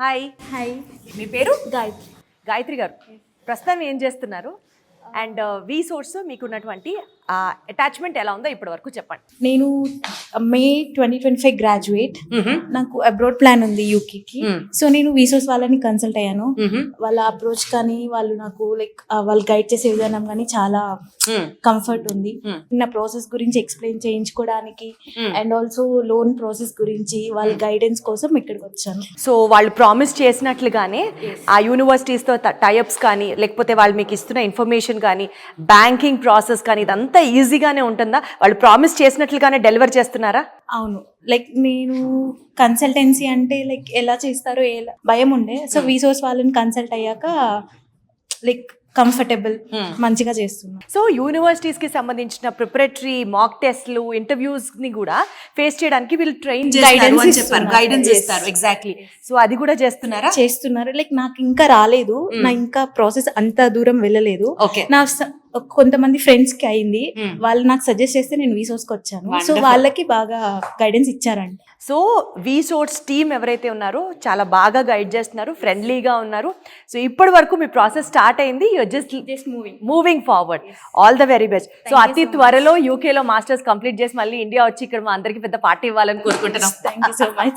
Hi. Hi, మీ పేరు? గాయత్రి. గాయత్రి గారు, ప్రస్తుతం ఏం చేస్తున్నారు? అండ్ వి సోర్స్ మీకున్నటువంటి అటాచ్మెంట్ ఎలా ఉందో ఇప్పటి వరకు చెప్పండి. నేను మే 2025 గ్రాడ్యుయేట్. నాకు అబ్రాడ్ ప్లాన్ ఉంది యూకేకి. సో నేను వీసోస్ వాళ్ళని కన్సల్ట్ అయ్యాను. వాళ్ళ అప్రోచ్ కానీ వాళ్ళు నాకు లైక్ వాళ్ళు గైడ్ చేసే విధానం కానీ చాలా కంఫర్ట్ ఉంది. నా ప్రాసెస్ గురించి ఎక్స్ప్లెయిన్ చేయించుకోవడానికి అండ్ ఆల్సో లోన్ ప్రాసెస్ గురించి వాళ్ళ గైడెన్స్ కోసం ఇక్కడికి వచ్చాను. సో వాళ్ళు ప్రామిస్ చేసినట్లుగానే ఆ యూనివర్సిటీస్తో టైఅప్స్ కానీ లేకపోతే వాళ్ళు మీకు ఇస్తున్న ఇన్ఫర్మేషన్ కానీ బ్యాంకింగ్ ప్రాసెస్ కానీ ఇదంతా ఈజీగానే ఉంటుందా? వాళ్ళు ప్రామిస్ చేసినట్లుగానే డెలివర్ చేస్తున్నారా? అవును, లైక్ నేను కన్సల్టెన్సీ అంటే లైక్ ఎలా చేస్తారో ఎలా భయం ఉండే. సో వీసోస్ వాళ్ళని కన్సల్ట్ అయ్యాక లైక్ కంఫర్టబుల్ మంచిగా చేస్తున్నాను. సో యూనివర్సిటీస్కి సంబంధించిన ప్రిపరేటరీ మాక్ టెస్ట్లు ఇంటర్వ్యూస్ని కూడా ఫేస్ చేయడానికి వీళ్ళు ట్రైన్ గైడెన్స్ ఇస్తారు. ఎగ్జాక్ట్లీ. సో అది కూడా చేస్తున్నారు. లైక్ నాకు ఇంకా రాలేదు, నా ఇంకా ప్రాసెస్ అంత దూరం వెళ్ళలేదు. నా కొంతమంది ఫ్రెండ్స్ కి అయింది, వాళ్ళు నాకు సజెస్ట్ చేస్తే నేను వీసోర్స్కి వచ్చాను. సో వాళ్ళకి బాగా గైడెన్స్ ఇచ్చారండి. సో వీసోర్స్ టీమ్ ఎవరైతే ఉన్నారో చాలా బాగా గైడ్ చేస్తున్నారు, ఫ్రెండ్లీగా ఉన్నారు. సో ఇప్పటి వరకు మీ ప్రాసెస్ స్టార్ట్ అయింది, just moving forward. All the very best. So అతి త్వరలో యూకేలో మాస్టర్స్ కంప్లీట్ చేసి మళ్ళీ ఇండియా వచ్చి ఇక్కడ మా అందరికి పెద్ద పార్టీ ఇవ్వాలని కోరుకుంటున్నాం. Thank you so much.